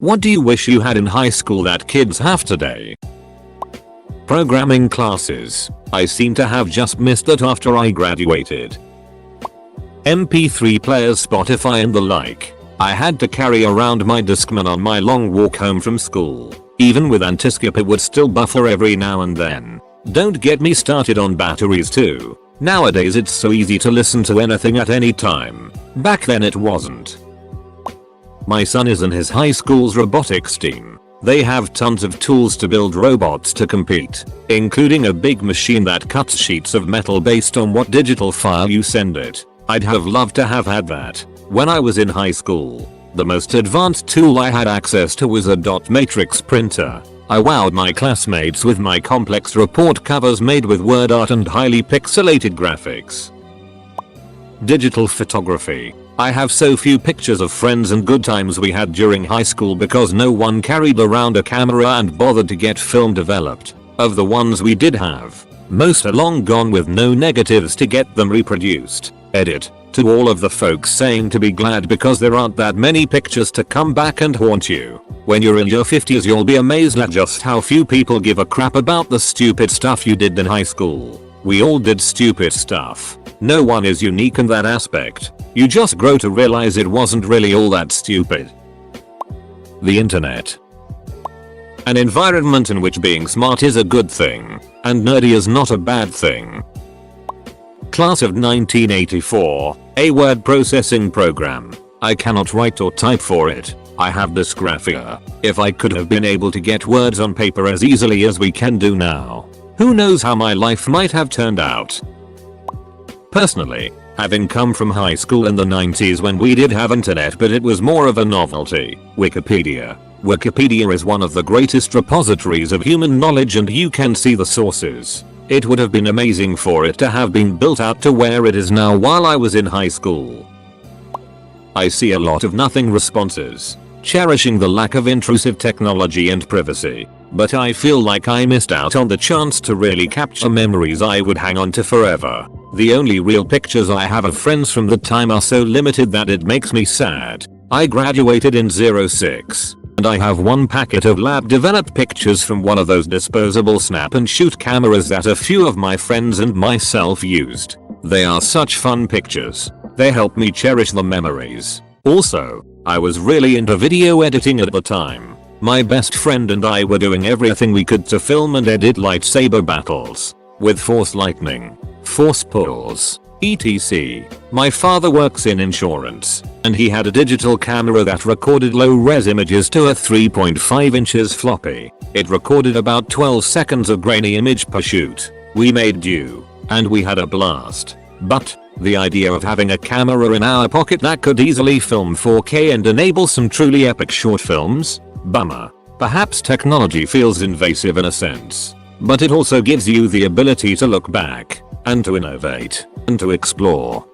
What do you wish you had in high school that kids have today? Programming classes. I seem to have just missed that after I graduated. MP3 players, Spotify and the like. I had to carry around my Discman on my long walk home from school. Even with anti-skip it would still buffer every now and then. Don't get me started on batteries too. Nowadays it's so easy to listen to anything at any time. Back then it wasn't. My son is in his high school's robotics team. They have tons of tools to build robots to compete, including a big machine that cuts sheets of metal based on what digital file you send it. I'd have loved to have had that when I was in high school. The most advanced tool I had access to was a dot matrix printer. I wowed my classmates with my complex report covers made with word art and highly pixelated graphics. Digital photography. I have so few pictures of friends and good times we had during high school because no one carried around a camera and bothered to get film developed. Of the ones we did have, most are long gone with no negatives to get them reproduced. Edit. To all of the folks saying to be glad because there aren't that many pictures to come back and haunt you. When you're in your 50s you'll be amazed at just how few people give a crap about the stupid stuff you did in high school. We all did stupid stuff. No one is unique in that aspect. You just grow to realize it wasn't really all that stupid. The internet. An environment in which being smart is a good thing, and nerdy is not a bad thing. Class of 1984, a word processing program. I cannot write or type for it. I have dysgraphia. If I could have been able to get words on paper as easily as we can do now, who knows how my life might have turned out. Personally, having come from high school in the 90s when we did have internet but it was more of a novelty. Wikipedia. Wikipedia is one of the greatest repositories of human knowledge and you can see the sources. It would have been amazing for it to have been built out to where it is now while I was in high school. I see a lot of nothing responses, cherishing the lack of intrusive technology and privacy, but I feel like I missed out on the chance to really capture memories I would hang on to forever. The only real pictures I have of friends from the time are so limited that it makes me sad. I graduated in 06. And I have one packet of lab developed pictures from one of those disposable snap and shoot cameras that a few of my friends and myself used. They are such fun pictures. They help me cherish the memories. Also, I was really into video editing at the time. My best friend and I were doing everything we could to film and edit lightsaber battles with force lightning, force pulls, etc. My father works in insurance, and he had a digital camera that recorded low-res images to a 3.5 inches floppy. It recorded about 12 seconds of grainy image per shoot. We made do, and we had a blast. But the idea of having a camera in our pocket that could easily film 4K and enable some truly epic short films? Bummer. Perhaps technology feels invasive in a sense, but it also gives you the ability to look back, and to innovate, and to explore.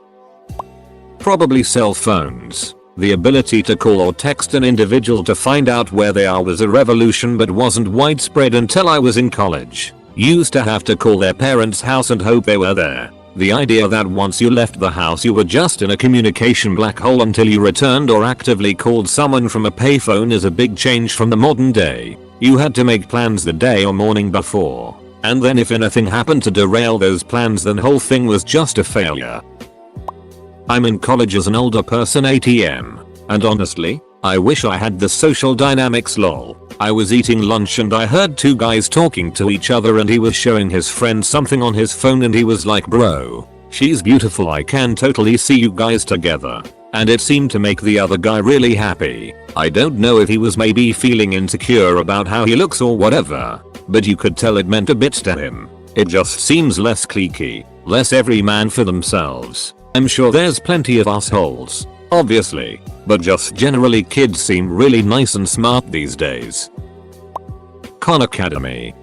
Probably cell phones. The ability to call or text an individual to find out where they are was a revolution but wasn't widespread until I was in college. Used to have to call their parents' house and hope they were there. The idea that once you left the house you were just in a communication black hole until you returned or actively called someone from a payphone is a big change from the modern day. You had to make plans the day or morning before. And then if anything happened to derail those plans then whole thing was just a failure. I'm in college as an older person ATM. And honestly, I wish I had the social dynamics lol. I was eating lunch and I heard two guys talking to each other and he was showing his friend something on his phone and he was like, bro, she's beautiful, I can totally see you guys together. And it seemed to make the other guy really happy. I don't know if he was maybe feeling insecure about how he looks or whatever, but you could tell it meant a bit to him. It just seems less cliquey, less every man for themselves. I'm sure there's plenty of assholes, obviously, but just generally kids seem really nice and smart these days. Khan Academy.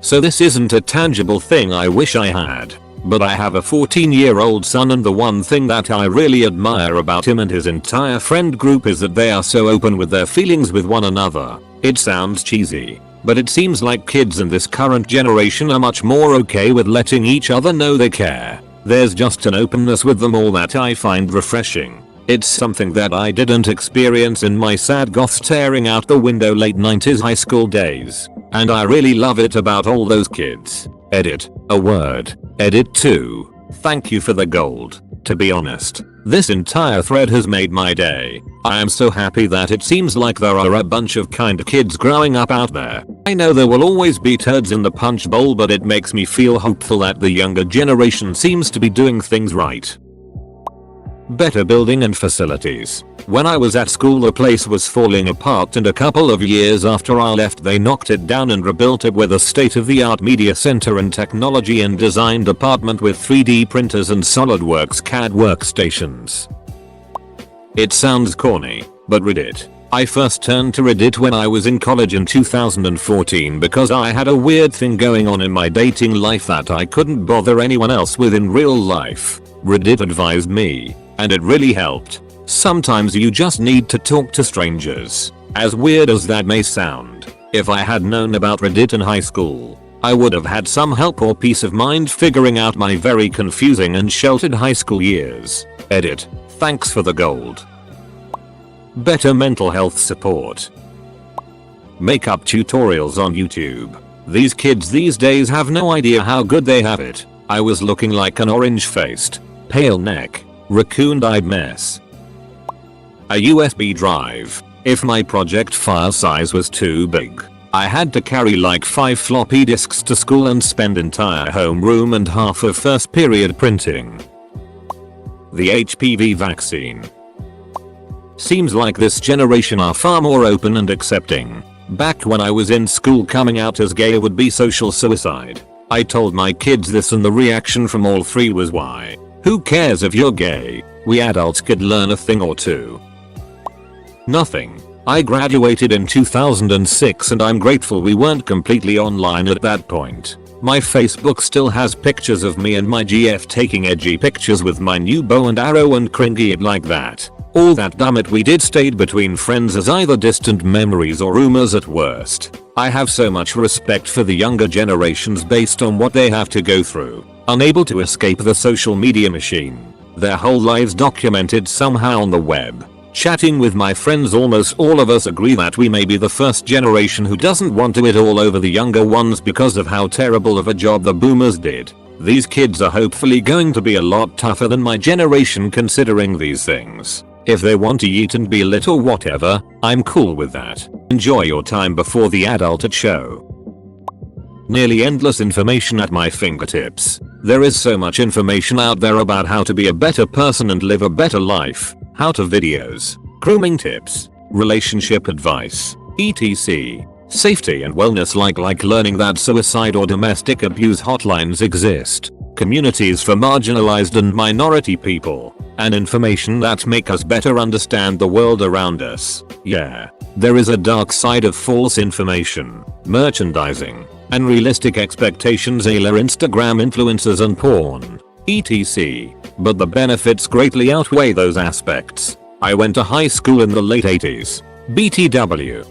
So this isn't a tangible thing I wish I had, but I have a 14-year-old son and the one thing that I really admire about him and his entire friend group is that they are so open with their feelings with one another. It sounds cheesy, but it seems like kids in this current generation are much more okay with letting each other know they care. There's just an openness with them all that I find refreshing. It's something that I didn't experience in my sad goth staring out the window late 90s high school days. And I really love it about all those kids. Edit. A word. Edit 2. Thank you for the gold. To be honest, this entire thread has made my day. I am so happy that it seems like there are a bunch of kind kids growing up out there. I know there will always be turds in the punch bowl, but it makes me feel hopeful that the younger generation seems to be doing things right. Better building and facilities. When I was at school, the place was falling apart, and a couple of years after I left they knocked it down and rebuilt it with a state-of-the-art media center and technology and design department with 3D printers and SolidWorks CAD workstations. It sounds corny, but Reddit. I first turned to Reddit when I was in college in 2014 because I had a weird thing going on in my dating life that I couldn't bother anyone else with in real life. Reddit advised me, and it really helped. Sometimes you just need to talk to strangers. As weird as that may sound, if I had known about Reddit in high school, I would have had some help or peace of mind figuring out my very confusing and sheltered high school years. Edit. Thanks for the gold. Better mental health support. Makeup tutorials on YouTube. These kids these days have no idea how good they have it. I was looking like an orange-faced, pale neck, raccoon-eyed mess. A USB drive. If my project file size was too big, I had to carry like 5 floppy disks to school and spend entire homeroom and half of first period printing. The HPV vaccine. Seems like this generation are far more open and accepting. Back when I was in school, coming out as gay would be social suicide. I told my kids this and the reaction from all three was, why? Who cares if you're gay? We adults could learn a thing or two. Nothing. I graduated in 2006 and I'm grateful we weren't completely online at that point. My Facebook still has pictures of me and my GF taking edgy pictures with my new bow and arrow and cringy it like that. All that damn it we did stayed between friends as either distant memories or rumors at worst. I have so much respect for the younger generations based on what they have to go through. Unable to escape the social media machine. Their whole lives documented somehow on the web. Chatting with my friends, almost all of us agree that we may be the first generation who doesn't want to it all over the younger ones because of how terrible of a job the boomers did. These kids are hopefully going to be a lot tougher than my generation considering these things. If they want to eat and be lit or whatever, I'm cool with that. Enjoy your time before the adult show. Nearly endless information at my fingertips. There is so much information out there about how to be a better person and live a better life. How-to videos, grooming tips, relationship advice, etc. Safety and wellness like learning that suicide or domestic abuse hotlines exist. Communities for marginalized and minority people. And information that make us better understand the world around us. Yeah. There is a dark side of false information, merchandising, and realistic expectations a la Instagram influencers and porn, etc. But the benefits greatly outweigh those aspects. I went to high school in the late 80s. BTW.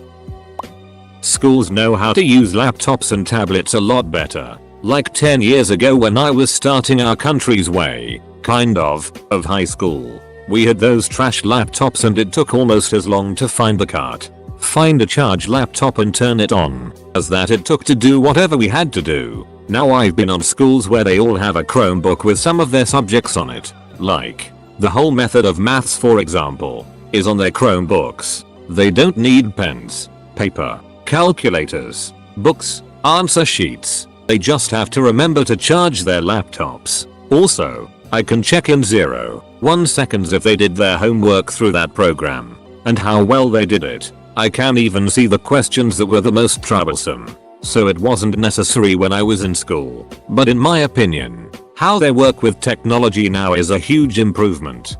Schools know how to use laptops and tablets a lot better. Like 10 years ago when I was starting our country's way, kind of high school. We had those trash laptops and it took almost as long to find the cart, find a charged laptop and turn it on, as that it took to do whatever we had to do. Now I've been on schools where they all have a Chromebook with some of their subjects on it. Like, the whole method of maths for example, is on their Chromebooks. They don't need pens, paper, calculators, books, answer sheets. They just have to remember to charge their laptops. Also, I can check in 0.1 seconds if they did their homework through that program, and how well they did it. I can even see the questions that were the most troublesome. So it wasn't necessary when I was in school. But in my opinion, how they work with technology now is a huge improvement.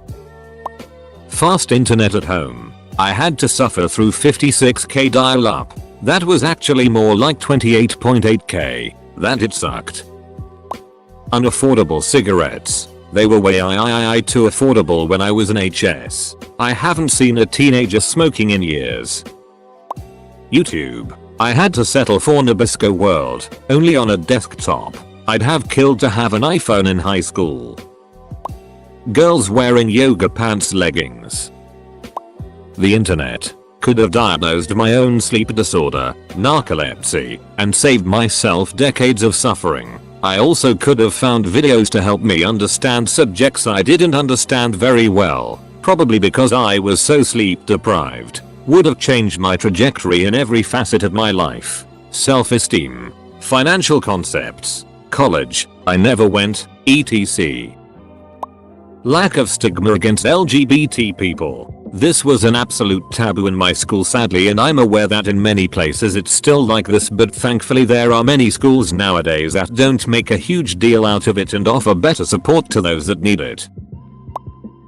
Fast internet at home. I had to suffer through 56k dial-up. That was actually more like 28.8k. That it sucked. Unaffordable cigarettes. They were way too affordable when I was in HS. I haven't seen a teenager smoking in years. YouTube. I had to settle for Nabisco World, only on a desktop. I'd have killed to have an iPhone in high school. Girls wearing yoga pants leggings. The internet could have diagnosed my own sleep disorder, narcolepsy, and saved myself decades of suffering. I also could have found videos to help me understand subjects I didn't understand very well, probably because I was so sleep deprived. Would have changed my trajectory in every facet of my life. Self-esteem, financial concepts, college, I never went, etc. Lack of stigma against LGBT people. This was an absolute taboo in my school sadly, and I'm aware that in many places it's still like this, but thankfully there are many schools nowadays that don't make a huge deal out of it and offer better support to those that need it.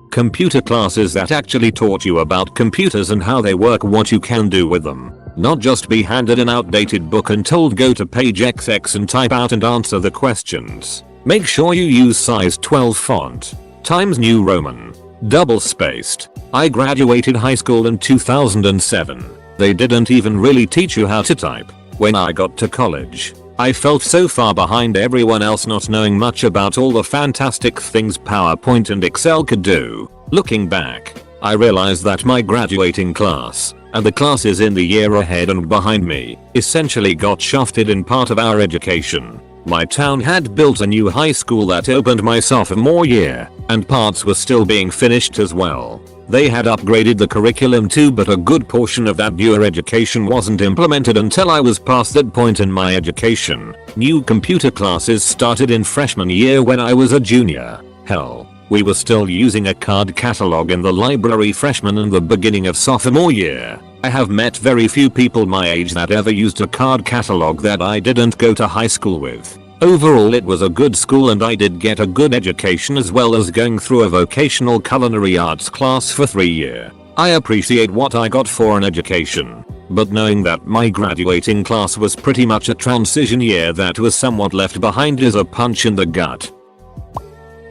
Computer classes that actually taught you about computers and how they work, what you can do with them. Not just be handed an outdated book and told go to page XX and type out and answer the questions. Make sure you use size 12 font, Times New Roman, double spaced. I graduated high school in 2007. They didn't even really teach you how to type. When I got to college, I felt so far behind everyone else, not knowing much about all the fantastic things PowerPoint and Excel could do. Looking back, I realized that my graduating class, and the classes in the year ahead and behind me, essentially got shafted in part of our education. My town had built a new high school that opened my sophomore year, and parts were still being finished as well. They had upgraded the curriculum too, but a good portion of that newer education wasn't implemented until I was past that point in my education. New computer classes started in freshman year when I was a junior. Hell, we were still using a card catalog in the library freshman and the beginning of sophomore year. I have met very few people my age that ever used a card catalog that I didn't go to high school with. Overall it was a good school and I did get a good education as well as going through a vocational culinary arts class for 3 years. I appreciate what I got for an education, but knowing that my graduating class was pretty much a transition year that was somewhat left behind is a punch in the gut.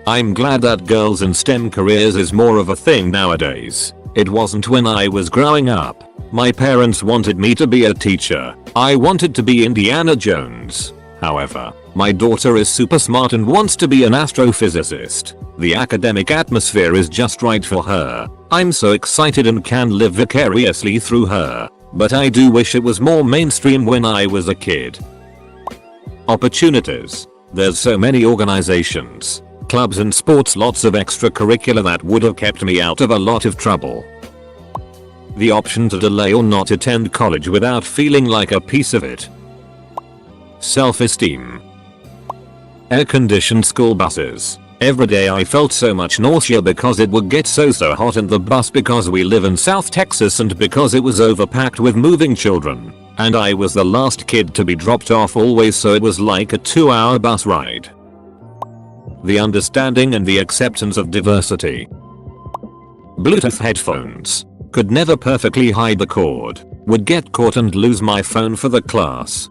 I'm glad that girls in STEM careers is more of a thing nowadays. It wasn't when I was growing up. My parents wanted me to be a teacher. I wanted to be Indiana Jones. However, my daughter is super smart and wants to be an astrophysicist. The academic atmosphere is just right for her. I'm so excited and can live vicariously through her. But I do wish it was more mainstream when I was a kid. Opportunities. There's so many organizations, clubs and sports, lots of extracurricular that would have kept me out of a lot of trouble. The option to delay or not attend college without feeling like a piece of it. Self-esteem. Air-conditioned school buses. Every day I felt so much nausea because it would get so hot in the bus because we live in South Texas and because it was overpacked with moving children. And I was the last kid to be dropped off always, so it was like a 2-hour bus ride. The understanding and the acceptance of diversity. Bluetooth headphones. Could never perfectly hide the cord. Would get caught and lose my phone for the class.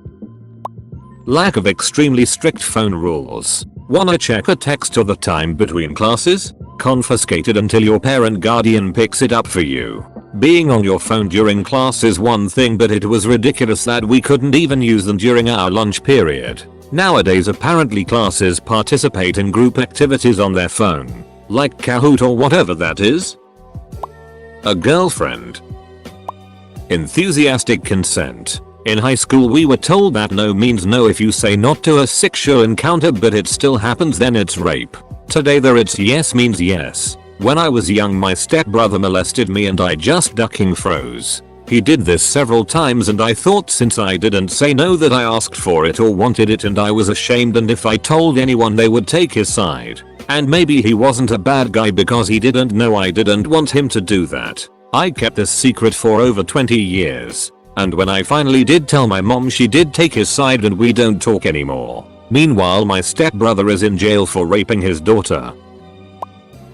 Lack of extremely strict phone rules. Wanna check a text or the time between classes? Confiscated until your parent guardian picks it up for you. Being on your phone during class is one thing, but it was ridiculous that we couldn't even use them during our lunch period. Nowadays apparently classes participate in group activities on their phone, like Kahoot or whatever that is. A girlfriend. Enthusiastic consent. In high school we were told that no means no. If you say not to a sexual encounter but it still happens, then it's rape. Today there it's yes means yes. When I was young my stepbrother molested me and I just ducking froze. He did this several times and I thought since I didn't say no that I asked for it or wanted it, and I was ashamed, and if I told anyone they would take his side. And maybe he wasn't a bad guy because he didn't know I didn't want him to do that. I kept this secret for over 20 years. And when I finally did tell my mom, she did take his side and we don't talk anymore. Meanwhile my stepbrother is in jail for raping his daughter.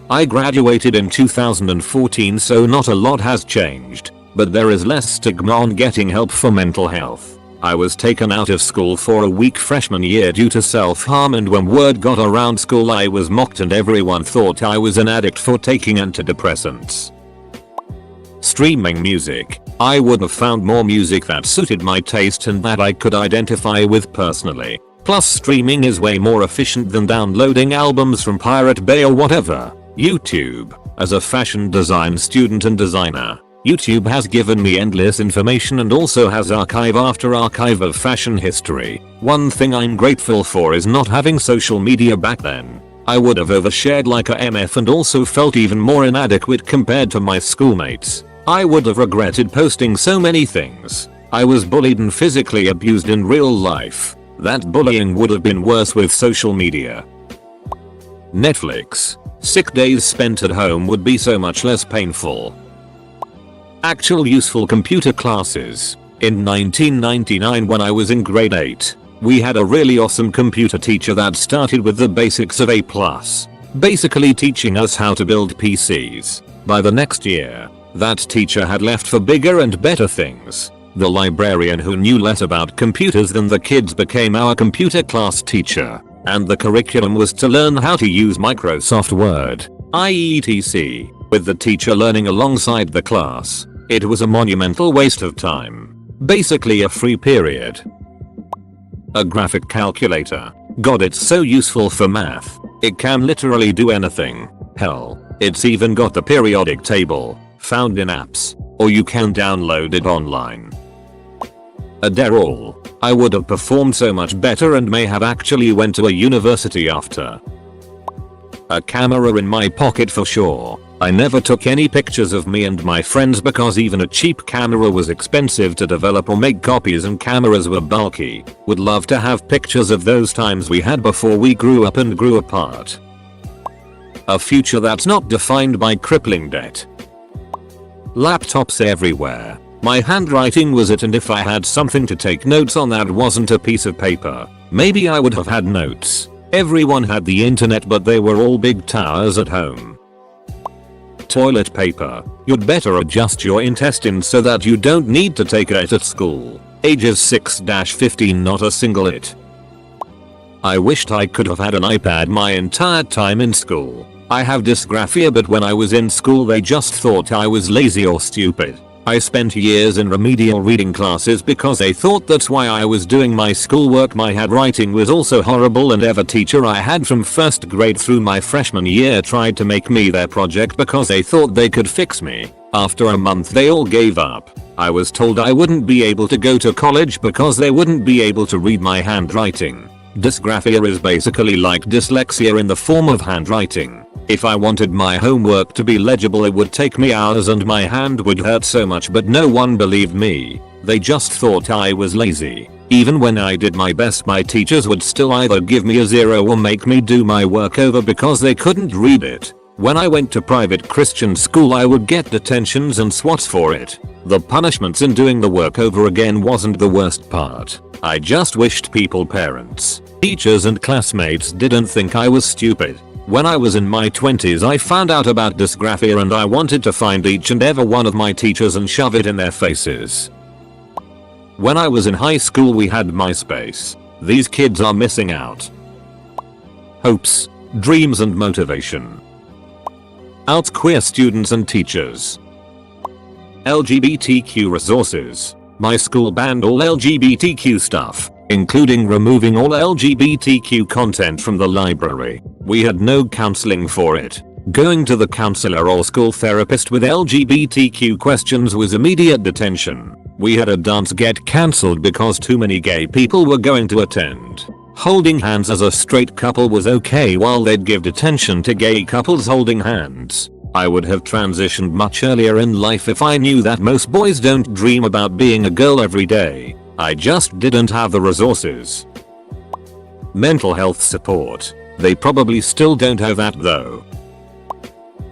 I graduated in 2014, so not a lot has changed. But there is less stigma on getting help for mental health. I was taken out of school for a week freshman year due to self-harm, and when word got around school I was mocked and everyone thought I was an addict for taking antidepressants. Streaming music. I would have found more music that suited my taste and that I could identify with personally. Plus streaming is way more efficient than downloading albums from Pirate Bay or whatever. YouTube. As a fashion design student and designer, YouTube has given me endless information and also has archive after archive of fashion history. One thing I'm grateful for is not having social media back then. I would have overshared like a MF and also felt even more inadequate compared to my schoolmates. I would have regretted posting so many things. I was bullied and physically abused in real life. That bullying would have been worse with social media. Netflix. Sick days spent at home would be so much less painful. Actual useful computer classes. In 1999 when I was in grade 8, we had a really awesome computer teacher that started with the basics of A+, basically teaching us how to build PCs. By the next year, that teacher had left for bigger and better things. The librarian who knew less about computers than the kids became our computer class teacher, and the curriculum was to learn how to use Microsoft Word, etc., with the teacher learning alongside the class. It was a monumental waste of time. Basically a free period. A graphic calculator. God, it's so useful for math. It can literally do anything. Hell, it's even got the periodic table, found in apps, or you can download it online. Adderall. I would have performed so much better and may have actually went to a university after. A camera in my pocket for sure. I never took any pictures of me and my friends because even a cheap camera was expensive to develop or make copies and cameras were bulky. Would love to have pictures of those times we had before we grew up and grew apart. A future that's not defined by crippling debt. Laptops everywhere. My handwriting was it, and if I had something to take notes on that wasn't a piece of paper, maybe I would have had notes. Everyone had the internet but they were all big towers at home. Toilet paper. You'd better adjust your intestines so that you don't need to take it at school. Ages 6-15, not a single it. I wished I could have had an iPad my entire time in school. I have dysgraphia, but when I was in school they just thought I was lazy or stupid. I spent years in remedial reading classes because they thought that's why I was doing my schoolwork. My handwriting was also horrible and every teacher I had from first grade through my freshman year tried to make me their project because they thought they could fix me. After a month they all gave up. I was told I wouldn't be able to go to college because they wouldn't be able to read my handwriting. Dysgraphia is basically like dyslexia in the form of handwriting. If I wanted my homework to be legible it would take me hours and my hand would hurt so much, but no one believed me. They just thought I was lazy. Even when I did my best my teachers would still either give me a 0 or make me do my work over because they couldn't read it. When I went to private Christian school I would get detentions and SWATs for it. The punishments in doing the work over again wasn't the worst part. I just wished people, parents, teachers and classmates didn't think I was stupid. When I was in my 20s I found out about dysgraphia and I wanted to find each and every one of my teachers and shove it in their faces. When I was in high school we had MySpace. These kids are missing out. Hopes, dreams and motivation. Out queer students and teachers. LGBTQ resources. My school banned all LGBTQ stuff, including removing all LGBTQ content from the library. We had no counseling for it. Going to the counselor or school therapist with LGBTQ questions was immediate detention. We had a dance get cancelled because too many gay people were going to attend. Holding hands as a straight couple was okay while they'd give detention to gay couples holding hands. I would have transitioned much earlier in life if I knew that most boys don't dream about being a girl every day. I just didn't have the resources. Mental health support. They probably still don't have that though.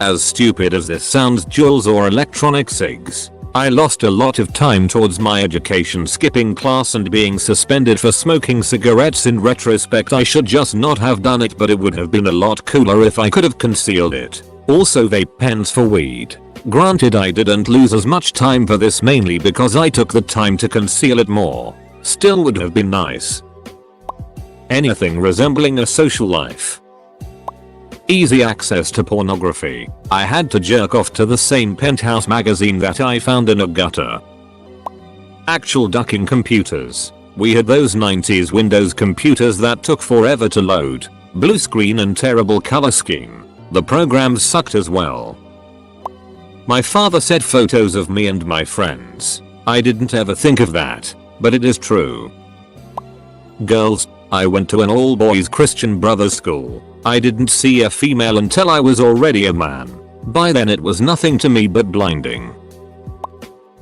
As stupid as this sounds, Juuls or electronic cigs. I lost a lot of time towards my education skipping class and being suspended for smoking cigarettes. In retrospect I should just not have done it, but it would have been a lot cooler if I could have concealed it. Also vape pens for weed. Granted I didn't lose as much time for this mainly because I took the time to conceal it more. Still would have been nice. Anything resembling a social life. Easy access to pornography. I had to jerk off to the same Penthouse magazine that I found in a gutter. Actual ducking computers. We had those 90s Windows computers that took forever to load. Blue screen and terrible color scheme. The programs sucked as well. My father said photos of me and my friends. I didn't ever think of that, but it is true. Girls, I went to an all-boys Christian Brothers school. I didn't see a female until I was already a man. By then it was nothing to me but blinding.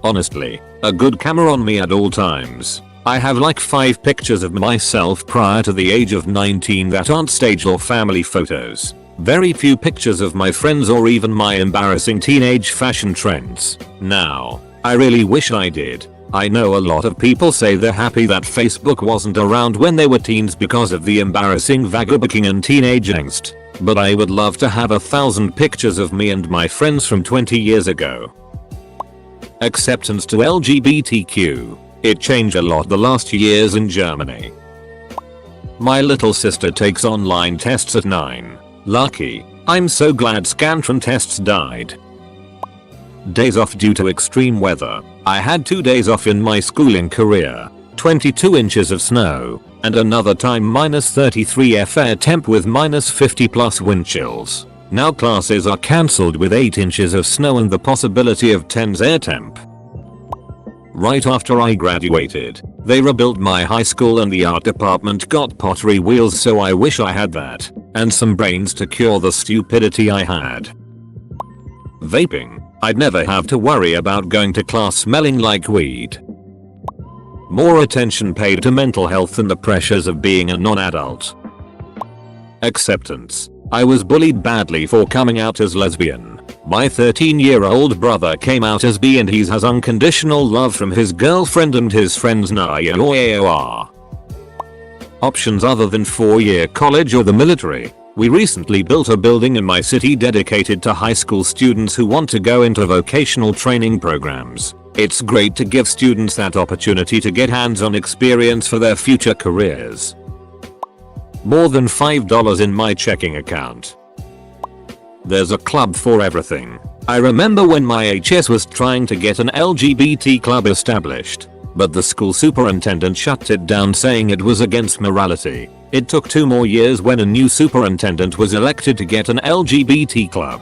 Honestly, a good camera on me at all times. I have like 5 pictures of myself prior to the age of 19 that aren't staged or family photos. Very few pictures of my friends or even my embarrassing teenage fashion trends. Now, I really wish I did. I know a lot of people say they're happy that Facebook wasn't around when they were teens because of the embarrassing vagabooking and teenage angst. But I would love to have 1,000 pictures of me and my friends from 20 years ago. Acceptance to LGBTQ. It changed a lot the last years in Germany. My little sister takes online tests at 9. Lucky. I'm so glad Scantron tests died. Days off due to extreme weather. I had 2 days off in my schooling career. 22 inches of snow, and another time -33 F air temp with -50 plus wind chills. Now classes are cancelled with 8 inches of snow and the possibility of 10s air temp. Right after I graduated, they rebuilt my high school and the art department got pottery wheels, so I wish I had that, and some brains to cure the stupidity I had. Vaping. I'd never have to worry about going to class smelling like weed. More attention paid to mental health and the pressures of being a non-adult. Acceptance. I was bullied badly for coming out as lesbian. My 13-year-old brother came out as bi and he has unconditional love from his girlfriend and his friends now. Options other than 4-year college or the military. We recently built a building in my city dedicated to high school students who want to go into vocational training programs. It's great to give students that opportunity to get hands-on experience for their future careers. More than $5 in my checking account. There's a club for everything. I remember when my HS was trying to get an LGBT club established, but the school superintendent shut it down saying it was against morality. It took 2 more years when a new superintendent was elected to get an LGBT club.